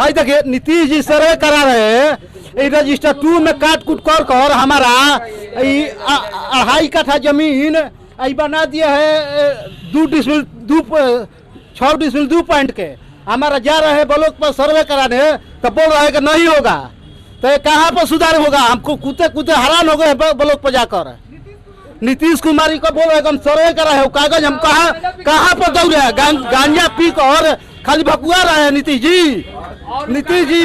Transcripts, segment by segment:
High देखिए नीतीश जी सर्वे करा रहे हैं रजिस्टर 2 में काट कूट कर हमारा 2.5 कट्ठा जमीन बना दिया है 6 डिसमिल 2 पॉइंट के। हमारा जा रहे हैं ब्लॉक पर सर्वे कराने तो बोल रहे हैं कि नहीं होगा। तो कहाँ पर सुधार होगा? हमको कूदते कूदते हैरान हो गए ब्लॉक पर जाकर। नीतीश कुमार को बोल रहे हैं हम सर्वे करा है, कागज हम कहाँ पर दौड़े हैं? गांजा पी कर खाली भकुआ रहे हैं नीतीश जी। नीतीश जी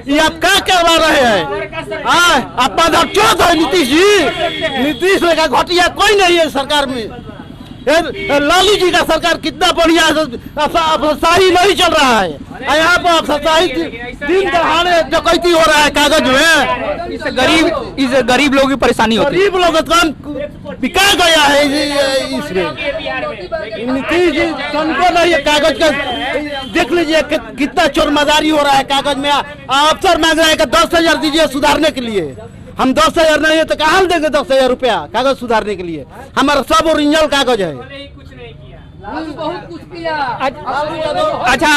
ये आप क्या करवा रहे हैं? आप चौथ है नीतीश जी। नीतीश का घटिया कोई नहीं है सरकार में। लालू जी का सरकार कितना बढ़िया सही नहीं चल रहा है। यहाँ पर सही दिन दहाड़े डकैती हो रहा है कागज में। इससे गरीब लोगों की परेशानी होती है। गरीब लोग काम बिका गया है इसमें। नीतीश जी हमको नहीं है कागज का। देख लीजिए कितना चोरमदारी हो रहा है कागज में। अफसर मांग रहे हैं कि 10,000 दीजिए सुधारने के लिए। हम 10,000 नहीं है तो कहाँ देंगे 10,000 रुपया कागज सुधारने के लिए? हमारा सब ओरिजिनल कागज है। बहुत कुछ किया। अच्छा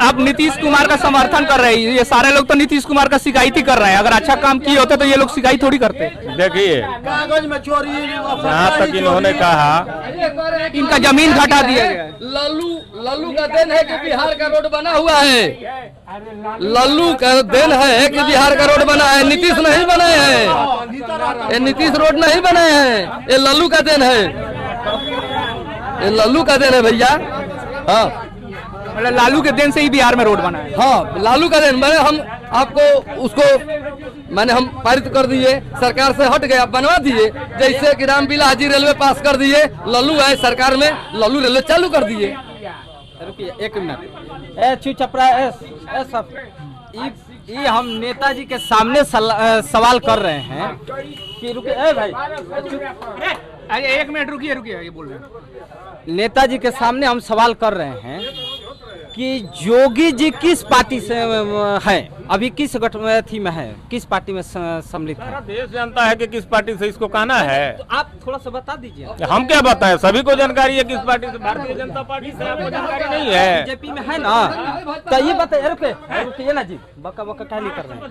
आप नीतीश कुमार का समर्थन कर रहे हैं। ये सारे लोग तो नीतीश कुमार का शिकायत ही कर रहे हैं। अगर अच्छा काम किए होते तो ये लोग शिकायत थोड़ी करते। देखिए कागज में चोरी जहाँ तक इन्होंने कहा इनका जमीन घटा दिया गया। लल्लू का देन है कि बिहार का रोड बना हुआ है। लल्लू का देन है कि बिहार का रोड बना है। नीतीश नहीं बनाए हैं। ये नीतीश रोड नहीं बनाए हैं, ये लल्लू का देन है। ये लल्लू का देन है भैया। हाँ मतलब लालू के देन से ही बिहार में रोड बना है। हाँ लालू का देन। मैंने हम आपको उसको हम पारित कर दिए, सरकार से हट गया, बनवा दिए। जैसे कि रामविलास जी रेलवे पास कर दिए, लल्लू है सरकार में, लल्लू रेलवे चालू कर दिए। रुकिए 1 मिनट। चुचपरा ये हम नेताजी के सामने सवाल कर रहे हैं कि रुकिए भाई 1 मिनट रुकिए ये बोल रहे हैं। नेताजी के सामने हम सवाल कर रहे हैं कि योगी जी किस पार्टी से है, अभी किस गठबंधन में है, किस पार्टी में सम्मिलित है? देश जानता है कि किस पार्टी से इसको कहना है। तो आप थोड़ा सा बता दीजिए। हम क्या बताएं, सभी को जानकारी है किस पार्टी से। भारतीय जनता पार्टी से आपको जानकारी नहीं है? बीजेपी में है ना। तो ये बताइए, रुकिए ना जी, बका क्या नहीं कर रहे हैं।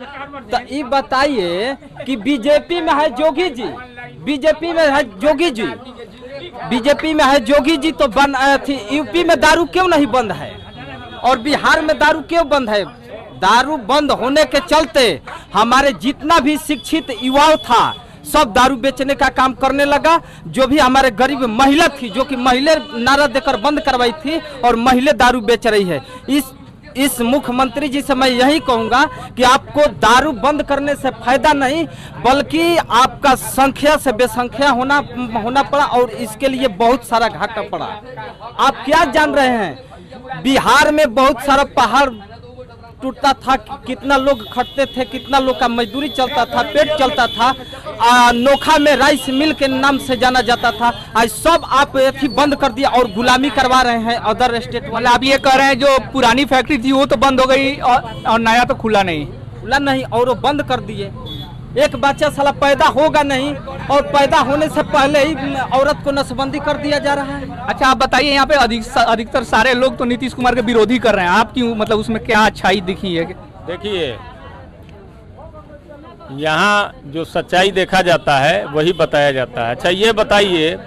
तो ये बताइए कि बीजेपी में है जोगी जी, बीजेपी में है जोगी जी, बीजेपी में है जोगी जी, तो यूपी में दारू क्यों नहीं बंद है और बिहार में दारू क्यों बंद है? दारू बंद होने के चलते हमारे जितना भी शिक्षित युवा था सब दारू बेचने का काम करने लगा। जो भी हमारे गरीब महिला थी, जो कि महिला नारा देकर बंद करवाई थी और महिला दारू बेच रही है। इस मुख्यमंत्री जी से मैं यही कहूंगा कि आपको दारू बंद करने से फायदा नहीं, बल्कि आपका संख्या से बेसंख्या होना पड़ा और इसके लिए बहुत सारा घाटा पड़ा। आप क्या जान रहे हैं, बिहार में बहुत सारा पहाड़ टूटता था, कितना लोग खटते थे, कितना लोग का मजदूरी चलता था, पेट चलता था। नोखा में राइस मिल के नाम से जाना जाता था। आज सब आप ये बंद कर दिया और गुलामी करवा रहे हैं अदर स्टेट वाले। आप ये कह रहे हैं जो पुरानी फैक्ट्री थी वो तो बंद हो गई और नया तो खुला नहीं और वो बंद कर दिए। एक बच्चा साला पैदा होगा नहीं और पैदा होने से पहले ही औरत को नसबंदी कर दिया जा रहा है। अच्छा आप बताइए, यहाँ पे अधिकतर सारे लोग तो नीतीश कुमार के विरोधी कर रहे हैं। आप क्यों, मतलब उसमें क्या अच्छाई दिखी है? देखिए यहाँ जो सच्चाई देखा जाता है वही बताया जाता है। अच्छा ये बताइए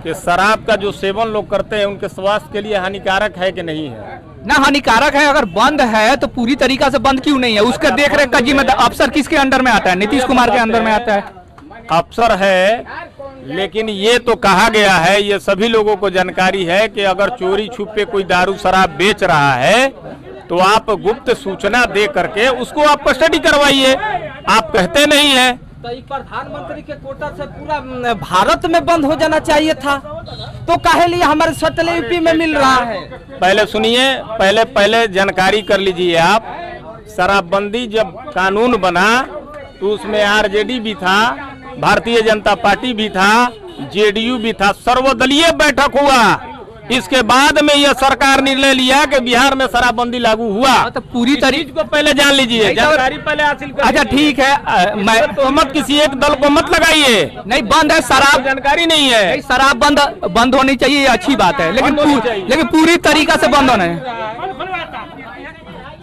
कि शराब का जो सेवन लोग करते हैं उनके स्वास्थ्य के लिए हानिकारक है कि नहीं है? ना हानिकारक है। अगर बंद है तो पूरी तरीका से बंद क्यों नहीं है? उसका देख रेख का जिम्मेदार अफसर किसके अंडर में आता है? नीतीश कुमार के अंदर में आता है। अफसर है, लेकिन ये तो कहा गया है, ये सभी लोगों को जानकारी है कि अगर चोरी छुपे कोई दारू शराब बेच रहा है तो आप गुप्त सूचना दे करके उसको आप कस्टडी करवाइए। आप कहते नहीं है। तो प्रधानमंत्री के कोटा से पूरा भारत में बंद हो जाना चाहिए था, तो काहे लिए हमारे सटल यूपी में मिल रहा है? पहले सुनिए, पहले जानकारी कर लीजिए आप। शराबबंदी जब कानून बना तो उसमें आरजेडी भी था, भारतीय जनता पार्टी भी था, जेडीयू भी था, सर्वदलीय बैठक हुआ। इसके बाद में यह सरकार निर्णय लिया कि बिहार में शराबबंदी लागू हुआ। तो पूरी तरीके को पहले जान लीजिए, जानकारी पहले हासिल कर। अच्छा ठीक है, मैं तो मत किसी एक दल को मत लगाइए। नहीं बंद है शराब, जानकारी नहीं है। शराब बंद होनी चाहिए, ये अच्छी बात है, लेकिन पूरी तरीका से बंद होना है।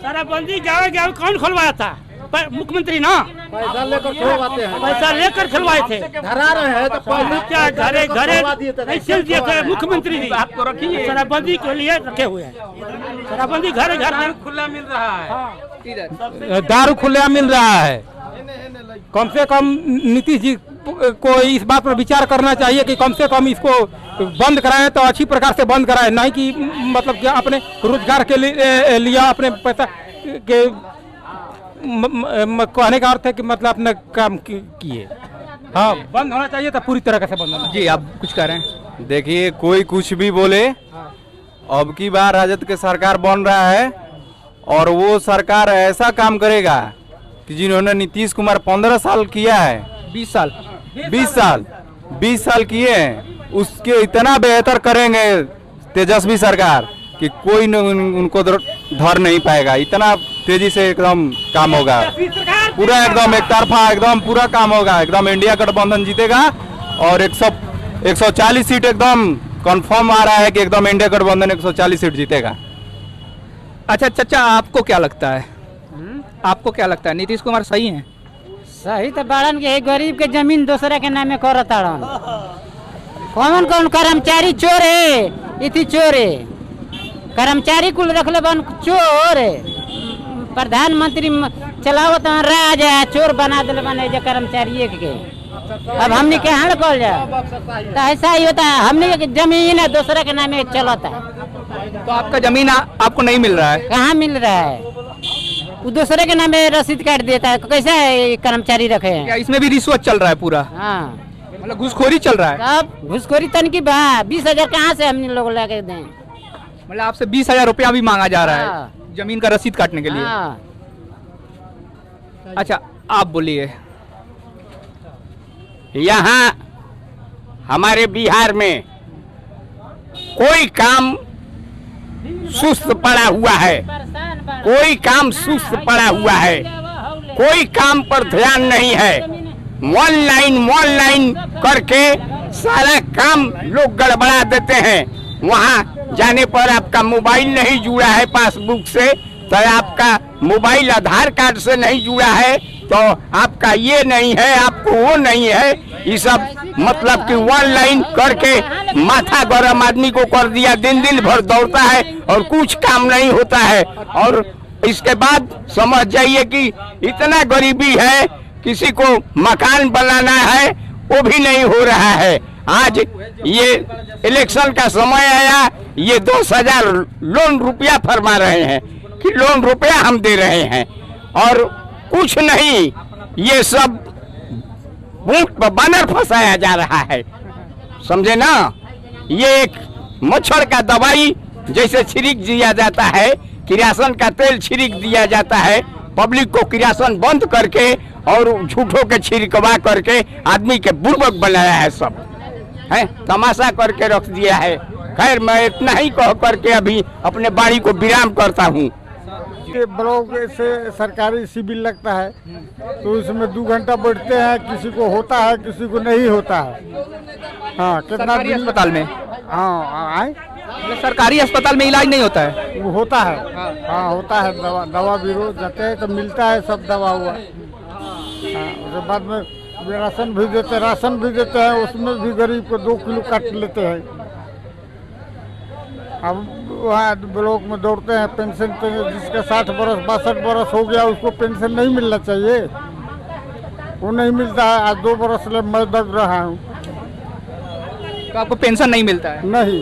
शराबबंदी गाँव गाँव कौन खुलवाया था? मुख्यमंत्री ना पैसा लेकर खुलवाते हैं, पैसा लेकर खुलवाए थे। धरा रहे हैं तो पैसा क्या घरे घरे ऐसे दिए थे मुख्यमंत्री जी? आपको रखिए शराबबंदी के लिए रखे हुए हैं। शराबबंदी घर घर खुला मिल रहा है। दारू खुला मिल रहा है। कम से कम नीतीश जी को इस बात पर विचार करना चाहिए कि कम से कम इसको बंद कराएं तो अच्छी प्रकार से बंद कराएं, नहीं कि मतलब कि अपने रोजगार के लिए लिया अपने पैसा के कहने का अर्थ है कि मतलब अपना काम किए। हाँ, बंद होना चाहिए तो पूरी तरह से बंद होना। जी आप कुछ कह रहे हैं? देखिए, कोई कुछ भी बोले, अब की बार राजद के सरकार बन रहा है और वो सरकार ऐसा काम करेगा कि जिन्होंने नीतीश कुमार 15 साल किया है, 20 साल 20 साल किए हैं, उसके इतना बेहतर करेंगे तेजस्वी सरकार कि कोई उनको धर नहीं पाएगा। इतना तेजी से एकदम काम होगा, पूरा एकदम एक तरफा एकदम पूरा काम होगा। एकदम इंडिया गठबंधन जीतेगा और 140 सीट एकदम कंफर्म आ रहा है कि एकदम इंडिया गठबंधन 140 सीट जीतेगा। अच्छा चाचा, आपको क्या लगता है? आपको क्या लगता है नीतीश कुमार सही है? सही तो बाड़न के गरीब के जमीन दूसरे के नामे करताड़न। कौन कौन कर्मचारी चोर है? इति चोर है, कर्मचारी कुल रखले बन चोर है। प्रधानमंत्री चलावत राज है, चोर बना दिले बने जो कर्मचारी के। अब हमने के हाल कल जाए तो ऐसा ही होता है। हमने के जमीन है दूसरे के नामे चलता है। तो आपका जमीन आपको नहीं मिल रहा है? कहाँ मिल रहा है? वो दूसरे के नामे रसीद काट देता है। कैसे है कर्मचारी रखे हैं? क्या इसमें भी रिश्वत चल रहा है पूरा? हाँ, मतलब घूसखोरी चल रहा है। अब घुसखोरी तन की 20,000 कहाँ से हमने लोग लेके दें? मतलब आपसे 20,000 रुपया भी मांगा जा रहा है हाँ। जमीन का रसीद काटने के लिए? हाँ। अच्छा आप बोलिए। यहाँ हमारे बिहार में कोई काम सुस्त पड़ा हुआ है, कोई काम सुस्त पड़ा हुआ है, कोई काम पर ध्यान नहीं है। ऑनलाइन करके सारा काम लोग गड़बड़ा देते हैं। वहाँ जाने पर आपका मोबाइल नहीं जुड़ा है पासबुक से, तो आपका मोबाइल आधार कार्ड से नहीं जुड़ा है, तो आपका ये नहीं है, आपको वो नहीं है। ये सब मतलब कि ऑनलाइन करके माथा गरम आदमी को कर दिया, दिन भर दौड़ता है और कुछ काम नहीं होता है। और इसके बाद समझ जाइए कि इतना गरीबी है, किसी को मकान बनाना है वो भी नहीं हो रहा है। आज ये इलेक्शन का समय आया, ये 10,000 लोन रुपया फरमा रहे हैं कि लोन रुपया हम दे रहे हैं और कुछ नहीं, ये सब बूट पर बानर फंसाया जा रहा है, समझे ना। ये एक मच्छर का दवाई जैसे छिड़क दिया जाता है, किरासन का तेल छिड़क दिया जाता है, पब्लिक को किरासन बंद करके और झूठों के छिड़कवा करके आदमी के बुर्बक बनाया है, सब है तमाशा करके रख दिया है। खैर मैं इतना ही कह करके अभी अपने बाड़ी को विराम करता हूँ। ब्लॉक से सरकारी शिविर लगता है तो उसमें 2 घंटा बैठते हैं, किसी को होता है किसी को नहीं होता है। हाँ, कितना सरकारी अस्पताल में? हाँ आए, सरकारी अस्पताल में इलाज नहीं होता है? वो होता है। हाँ होता है, दवा भी रोज जाते हैं तो मिलता है सब दवा हुआ। हाँ, उसके बाद में राशन भी देते हैं, उसमें भी गरीब को 2 किलो काट लेते हैं। अब वहाँ ब्लॉक में दौड़ते हैं, पेंशन जिसका 60 बरस 62 बरस हो गया उसको पेंशन नहीं मिलना चाहिए, वो नहीं मिलता है। आज 2 बरस से मैं दौड़ रहा हूँ। तो आपको पेंशन नहीं मिलता है? नहीं।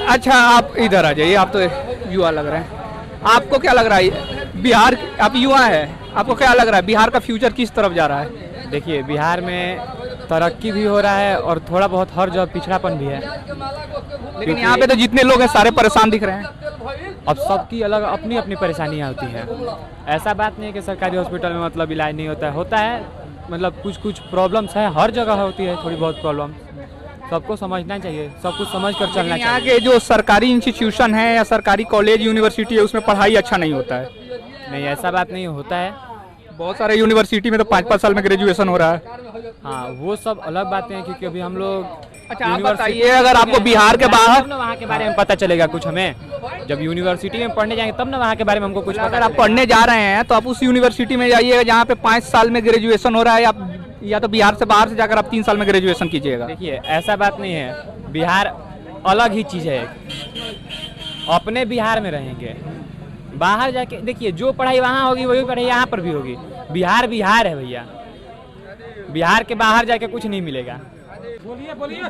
अच्छा आप इधर आ जाइए, आप तो युवा लग रहे हैं। आपको क्या लग रहा है बिहार, आप युवा है, आपको क्या लग रहा है बिहार का फ्यूचर किस तरफ जा रहा है? देखिए, बिहार में तरक्की भी हो रहा है और थोड़ा बहुत हर जगह पिछड़ापन भी है। लेकिन यहाँ पे तो जितने लोग हैं सारे परेशान दिख रहे हैं। अब सबकी अलग अपनी अपनी परेशानियाँ होती हैं। ऐसा बात नहीं है कि सरकारी हॉस्पिटल में मतलब इलाज नहीं होता है मतलब कुछ प्रॉब्लम्स है, हर जगह होती है थोड़ी बहुत प्रॉब्लम। सबको समझना चाहिए, सब कुछ समझ कर चलना चाहिए। यहाँ के जो सरकारी इंस्टीट्यूशन है या सरकारी कॉलेज यूनिवर्सिटी है उसमें पढ़ाई अच्छा नहीं होता है? नहीं, ऐसा बात नहीं होता है, बहुत सारे यूनिवर्सिटी में तो 5-5 साल में ग्रेजुएशन हो रहा है। हाँ वो सब अलग बातें हैं क्योंकि अभी हम लोग अच्छा आप बताइए, अगर आपको बिहार के बाहर, तब ना वहाँ के बारे में पता चलेगा कुछ हमें। जब यूनिवर्सिटी में पढ़ने जाएंगे तब ना वहाँ के बारे में हमको कुछ पता अगर आप पढ़ने जा रहे हैं तो आप उस यूनिवर्सिटी में जाइएगा जहाँ पे 5 साल में ग्रेजुएशन हो रहा है, या तो बिहार से बाहर से जाकर आप 3 साल में ग्रेजुएशन कीजिएगा। देखिए ऐसा बात नहीं है, बिहार अलग ही चीज़ है। अपने बिहार में रहेंगे, बाहर जाके देखिए जो पढ़ाई वहाँ होगी वही पढ़ाई यहाँ पर भी होगी। बिहार बिहार है भैया, बिहार के बाहर जाके कुछ नहीं मिलेगा।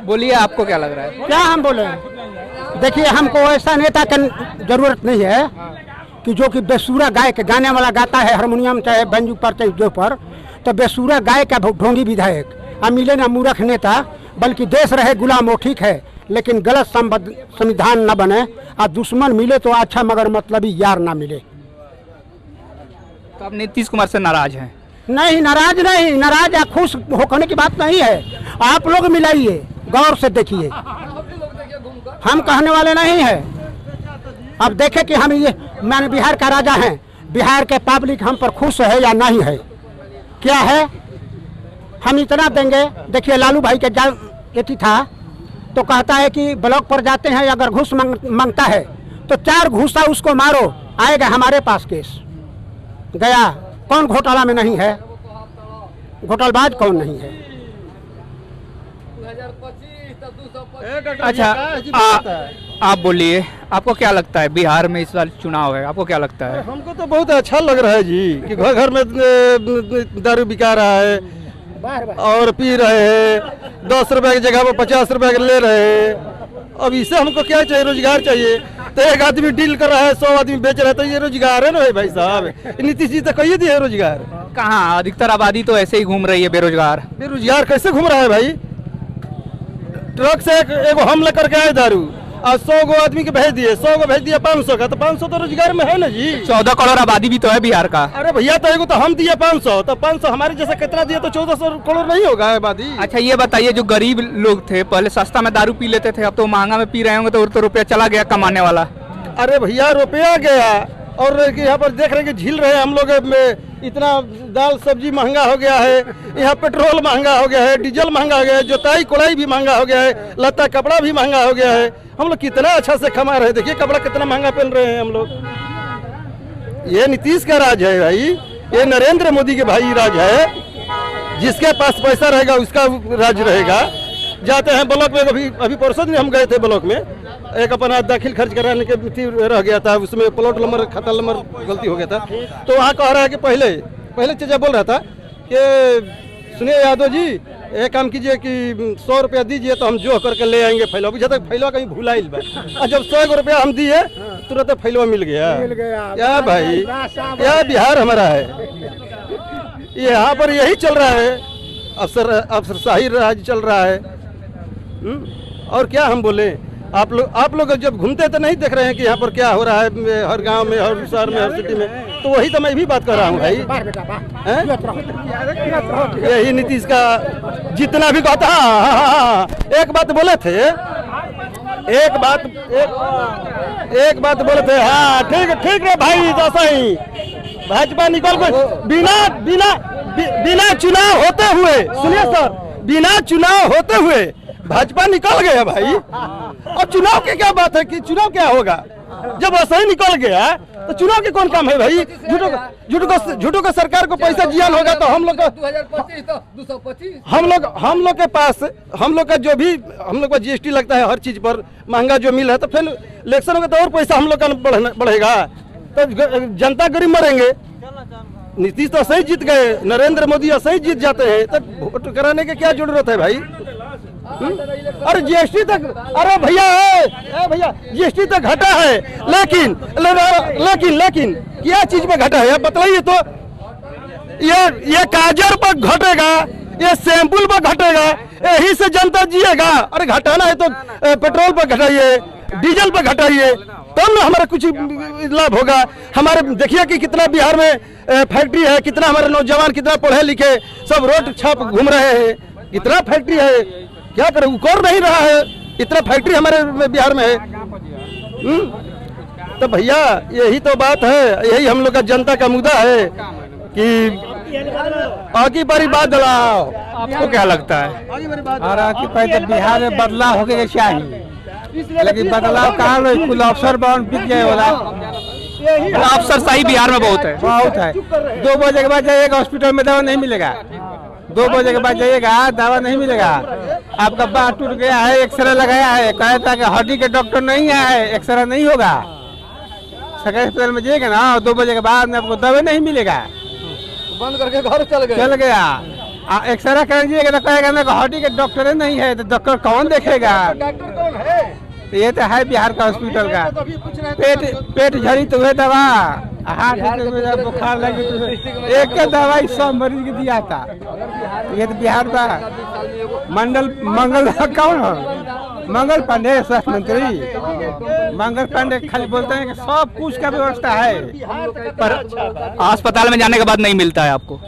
बोलिए आपको क्या लग रहा है? क्या हम बोले? देखिए हमको ऐसा नेता की जरूरत नहीं है कि जो कि बेसुरा गाय के गाने वाला गाता है हारमोनियम चाहे बंजू पर चाहे जो पर, तो बेसुरा गाय का ढोंगी विधायक अब मिले ना मूर्ख नेता, बल्कि देश रहे गुलाम वो ठीक है, लेकिन गलत संविधान न बने और दुश्मन मिले तो अच्छा मगर मतलबी यार ना मिले। तो आप नीतीश कुमार से नाराज हैं? नहीं नाराज नहीं, नाराज या खुश होने की बात नहीं है। आप लोग मिलाइए, गौर से देखिए, हम कहने वाले नहीं है। अब देखे कि हम ये मैंने बिहार का राजा हैं, बिहार के पब्लिक हम पर खुश है या नहीं है, क्या है। हम इतना देंगे। देखिए लालू भाई के एथी था तो कहता है कि ब्लॉक पर जाते हैं, अगर घूस मांगता है तो 4 घूसा उसको मारो, आएगा हमारे पास केस। गया कौन घोटाला में नहीं है, घोटालबाज कौन नहीं है। अच्छा आप बोलिए, आपको क्या लगता है बिहार में इस बार चुनाव है, आपको क्या लगता है? हमको तो बहुत अच्छा लग रहा है जी कि घर घर में दारू बिका रहा है और पी रहे हैं, 10 रुपए की जगह वो 50 रुपए ले रहे हैं। अब इससे हमको क्या चाहिए? रोजगार चाहिए। तो एक आदमी डील कर रहा है, 100 आदमी बेच रहा है, तो ये रोजगार है ना भाई साहब। नीतीश जी तो कहिए दिए रोजगार। कहाँ अधिकतर आबादी तो ऐसे ही घूम रही है बेरोजगार। बेरोजगार कैसे घूम रहा है भाई? ट्रक से एक हम लेकर के आए दारू और 100 गो आदमी के भेज दिए, 100 को भेज दिया 500 का, तो 500 तो रोजगार में है ना जी। 14 करोड़ आबादी भी तो है बिहार का। अरे भैया तो एगो तो हम दिए 500, तो 500 हमारे जैसा कितना दिया तो 1400 करोड़ नहीं होगा आबादी। अच्छा ये बताइए, जो गरीब लोग थे पहले सस्ता में दारू पी लेते थे, अब तो महंगा में पी रहे होंगे, तो रुपया चला गया कमाने वाला। अरे भैया रुपया गया, और यहाँ पर देख रहे हैं कि झील रहे हम लोग में इतना दाल सब्जी महंगा हो गया है, यहाँ पेट्रोल महंगा हो गया है, डीजल महंगा हो गया है, जोताई कोड़ाई भी महंगा हो गया है, लत्ता कपड़ा भी महंगा हो गया है। हम लोग कितना अच्छा से कमा रहे हैं, देखिए कपड़ा कितना महंगा पहन रहे हैं हम लोग। ये नीतीश का राज है भाई, ये नरेंद्र मोदी के भाई राज है। जिसके पास पैसा रहेगा उसका राज रहेगा। जाते हैं ब्लॉक में, अभी परसों दिन हम गए थे ब्लॉक में, एक अपना दाखिल खर्च कराने के रह गया था, उसमें प्लॉट नंबर खाता नंबर गलती हो गया था, तो वहाँ कह रहा है कि पहले चीज़ बोल रहा था कि सुनिए यादव जी, एक काम कीजिए कि 100 रुपया दीजिए तो हम जो करके ले आएंगे फैलवा। बुझा तक फैलवा कहीं भुलाइल बा, और जब 100 रुपया हम दिए तुरंत फैलवा मिल गया। क्या भाई, क्या बिहार हमारा है? यहाँ पर यही चल रहा है, अफसरशाही राज चल रहा है। और क्या हम बोले? आप लोग जब घूमते तो नहीं देख रहे हैं कि यहाँ पर क्या हो रहा है हर गांव में, हर शहर में, हर सिटी में। तो वही तो मैं भी बात कर रहा हूँ भाई। यही नीतीश का जितना भी बात। हाँ, एक बात बोले थे, एक बात बोले थे। हाँ ठीक है भाई, जैसा ही भाजपा निकल गई बिना चुनाव होते हुए। सुनिए सर, बिना चुनाव होते हुए भाजपा निकल गया भाई। और चुनाव की क्या बात है कि चुनाव क्या होगा? जब ऐसा ही निकल गया तो चुनाव के कौन काम है भाई? झूठों का सरकार को पैसा जियान होगा तो हम लोग का 2025 तो 225 हम लोग के पास, हम लोग का जो भी हम लोग का जीएसटी लगता है हर चीज पर, महंगा जो मिल है, तो फिर इलेक्शन होगा तो और पैसा हम लोग का बढ़ेगा, तो जनता गरीब मरेंगे। नीतीश तो सही जीत गए, नरेंद्र मोदी सही जीत जाते हैं, तो वोट कराने की क्या जरूरत है भाई? अरे जीएसटी तक, अरे भैया जीएसटी तक घटा है, लेकिन क्या चीज में घटा है बताइए तो? ये काजर पर घटेगा, ये सैंपल पर घटेगा, यही से जनता जिएगा। अरे घटाना है तो पेट्रोल पर घटाइए, डीजल पर घटाइए, तब ना हमारा कुछ लाभ होगा। हमारे देखिए कि कितना बिहार में फैक्ट्री है, कितना हमारे नौजवान कितना पढ़े लिखे सब रोड छाप घूम रहे हैं, कितना फैक्ट्री है, क्या करें, उकोर नहीं रहा है, इतना फैक्ट्री हमारे बिहार में है। तो भैया यही तो बात है, यही हम लोग का जनता का मुद्दा है कि आगे बारी बदलाव। आपको क्या लगता है? और कि पहले बिहार में बदलाव हो गया चाहिए, लेकिन बदलाव कहाँ लो, कुल अफसर बन बिक गए वाला अफसरशाही बिहार में बहुत है। 2 बजे के बाद जाइएगा हॉस्पिटल में दवा नहीं मिलेगा, 2 बजे के बाद जाइएगा दवा नहीं मिलेगा। आपका बात टूट गया है, एक्सरे लगाया है, कहता कि हड्डी के डॉक्टर नहीं है, एक्सरे नहीं होगा। सरकारी अस्पताल में जाइएगा ना 2 बजे के बाद में आपको दवा नहीं मिलेगा, बंद करके घर चल गया। एक्सरे कराइएगा तो कहेगा ना हड्डी के डॉक्टर नहीं है, तो डॉक्टर कौन देखेगा? डॉक्टर कौन है? ये तो है बिहार का हॉस्पिटल का। पेट झड़ी तो है दवा, हाथ बुखार लगी तो एक दवाई 100 मरीज को दिया था। ये तो बिहार का मंगल कौन हो? मंगल पांडे स्वास्थ्य मंत्री मंगल पांडे खाली बोलते हैं कि सब कुछ का व्यवस्था है, पर अस्पताल में जाने के बाद नहीं मिलता है आपको?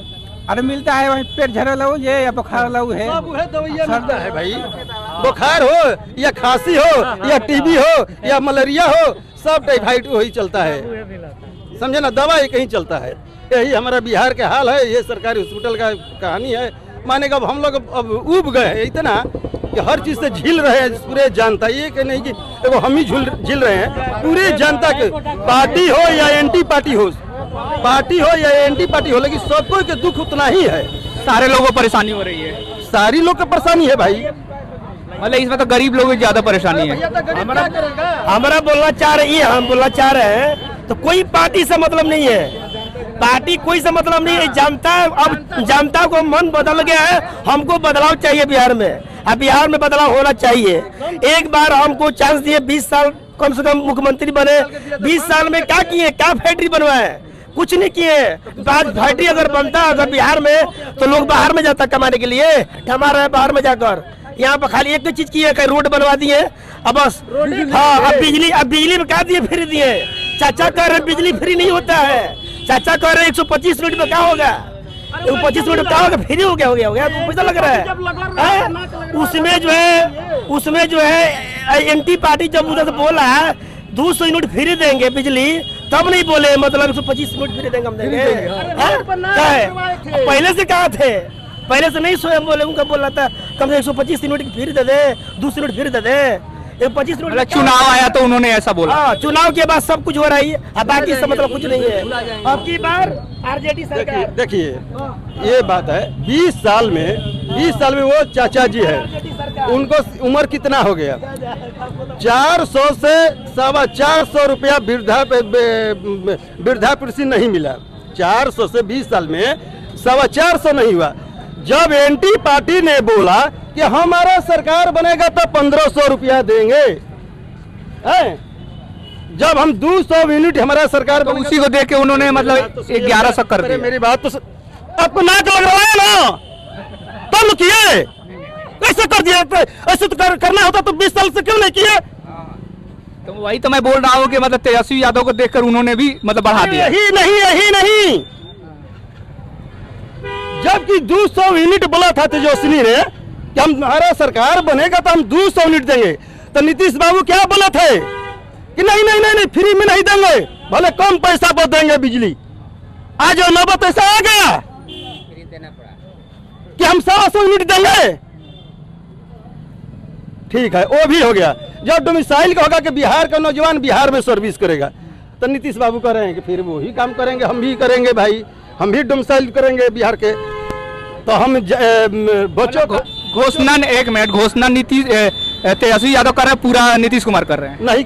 अरे मिलता है, वहीं पेट झड़ा लहू ये या बुखार लहू है, मिलता है भाई। बुखार हो या खांसी हो या टीबी हो या मलेरिया हो, सब टाइफाइड हो ही चलता है, समझे ना, दवा ही कहीं चलता है। यही हमारा बिहार का हाल है, ये सरकारी हॉस्पिटल का कहानी है। माने अब हम लोग अब उब गए हैं इतना कि हर चीज से झील रहे हैं पूरे जनता, ये कि नहीं कि देखो हम ही झील रहे हैं, पूरे जनता के, पार्टी हो या एंटी पार्टी हो, लेकिन सबको के दुख उतना ही है। सारे लोगों को परेशानी हो रही है, सारी लोग को परेशानी है भाई, मतलब इसमें तो गरीब लोगों की ज्यादा परेशानी है। हमारा बोलना चाह रही है, हम बोलना चाह रहे हैं तो कोई पार्टी से मतलब नहीं है, पार्टी कोई से मतलब नहीं है। जनता को मन बदल गया है, हमको बदलाव चाहिए बिहार में, अब बिहार में बदलाव होना चाहिए। एक बार हमको चांस दिए, 20 साल कम से कम मुख्यमंत्री बने, 20 साल में क्या किए, क्या फैक्ट्री बनवाए? कुछ नहीं किए। फैक्ट्री अगर बनता अगर बिहार में तो लोग बाहर में जाता कमाने के लिए, कमा रहे बाहर में जाकर। यहाँ पर खाली एक चीज की है कि रोड बनवा दिए, अब बस। हाँ, अब बिजली में क्या दिए, फ्री दिए। चाचा कह रहे बिजली फ्री नहीं होता है, चाचा कह रहे 125 यूनिट में क्या होगा, 125 यूनिट क्या होगा, फ्री हो गया तो पैसा लग रहा है। उसमें जो है एंटी पार्टी जब उधर से बोला 200 यूनिट फ्री देंगे बिजली, तब नहीं बोले मतलब 125 यूनिट फ्री देंगे हम देंगे। पहले से कहा थे, पहले से नहीं स्वयं बोले, उनका बोला था कम से 125 यूनिट फ्री दे दे, 200 यूनिट फ्री दे दे। 25 यूनिट चुनाव आया तो उन्होंने ऐसा बोला। हाँ, चुनाव के बाद सब कुछ हो रहा है, अब बाकी से मतलब कुछ नहीं है। अब की बार आरजेडी सरकार, देखिए ये बात है, 20 साल में वो चाचा जी है, उनको उम्र कितना हो गया, 400 से 425 रुपया वृद्धा पेंशन नहीं मिला। 400 से 20 साल में 425 नहीं हुआ। जब एंटी पार्टी ने बोला कि हमारा सरकार बनेगा तो 1500 रुपया देंगे, जब हम 200 यूनिट हमारा सरकार तो उसी को देख के उन्होंने मतलब 1100 कर दिया। मेरी बात तो आपको नाक लग रहा है ना, तुम किए कैसे कर दिया? ऐसे तो करना होता तो 20 साल से क्यों नहीं किए? तो वही तो मैं बोल रहा हूँ कि मतलब तेजस्वी यादव को देखकर उन्होंने भी मतलब बढ़ा दिया। यही नहीं, जबकि 200 यूनिट बोला था तेजस्वी ने कि हमारा सरकार बनेगा तो हम 200 यूनिट देंगे, तो नीतीश बाबू क्या बोला थे कि नहीं फ्री में नहीं देंगे, भले कम पैसा पर देंगे बिजली। आज नौबत ऐसा आ गया कि हम 100 यूनिट देंगे, ठीक है वो भी हो गया। जब डोमिसाइल का होगा कि बिहार का नौजवान बिहार में सर्विस करेगा, तो नीतीश बाबू कह रहे हैं कि फिर वो ही काम करेंगे, हम भी करेंगे भाई, हम भी डोमिसाइल करेंगे बिहार के। तो हम बच्चों को घोषणा, एक मिनट, घोषणा नीतीश तेजस्वी यादव कर रहे हैं, पूरा नीतीश कुमार कर रहे हैं। नहीं,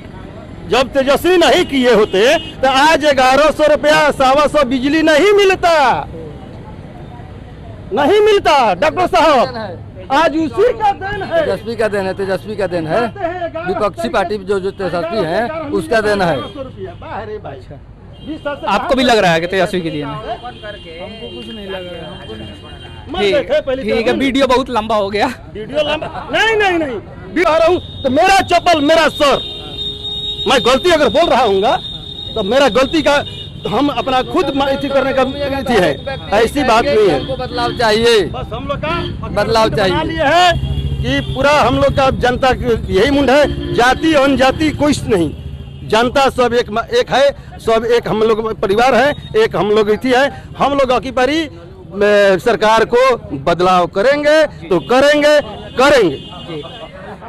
जब तेजस्वी नहीं किए होते तो आज 1100 रुपया 125 बिजली नहीं मिलता डॉक्टर साहब। आज उसी का दिन है, तेजस्वी का दिन है, विपक्षी पार्टी जो तेजस्वी है उसका दिन है। आपको भी लग रहा है कि तेजस्वी के दिन? हमको कुछ नहीं लग रहा है। ठीक है, वीडियो बहुत लंबा हो गया। वीडियो लंबा नहीं आ रहा हूँ तो मेरा चप्पल मेरा सर, मैं गलती अगर बोल रहा हूँ तो मेरा गलती का हम अपना खुद माइती करने का है, ऐसी बात नहीं है। बदलाव चाहिए, बस हम लोग का बदलाव चाहिए है कि पूरा हम लोग का जनता यही मुंड है, जाति अनजाति कुछ नहीं, जनता सब एक है, सब एक हम लोग परिवार है, एक हम लोग इति है। हम लोग की पारी सरकार को बदलाव करेंगे तो करेंगे करेंगे।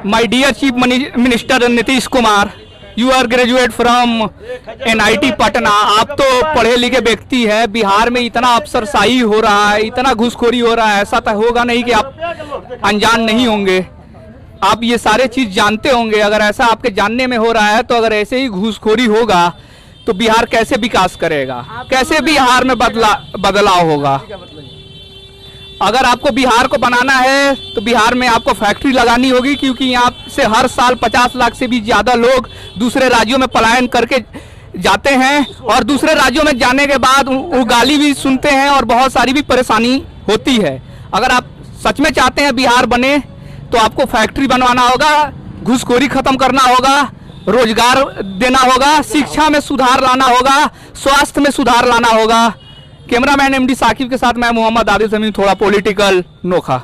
My dear Chief Minister Nitish Kumar, you are graduate from NIT Patna. आप तो पढ़े लिखे व्यक्ति है। बिहार में इतना अफसरशाही हो रहा है, इतना घूसखोरी हो रहा है, ऐसा तो होगा नहीं कि आप अनजान नहीं होंगे। आप ये सारे चीज जानते होंगे। अगर ऐसा आपके जानने में हो रहा है तो अगर ऐसे ही घूसखोरी होगा तो बिहार कैसे विकास करेगा, कैसे बिहार में बदलाव होगा। अगर आपको बिहार को बनाना है तो बिहार में आपको फैक्ट्री लगानी होगी, क्योंकि यहाँ से हर साल 50 लाख से भी ज़्यादा लोग दूसरे राज्यों में पलायन करके जाते हैं और दूसरे राज्यों में जाने के बाद वो गाली भी सुनते हैं और बहुत सारी भी परेशानी होती है। अगर आप सच में चाहते हैं बिहार बने तो आपको फैक्ट्री बनवाना होगा, घूसखोरी खत्म करना होगा, रोजगार देना होगा, शिक्षा में सुधार लाना होगा, स्वास्थ्य में सुधार लाना होगा। कैमरामैन MD साकिब के साथ मैं मोहम्मद आदिल जमीन, थोड़ा पॉलिटिकल नोखा।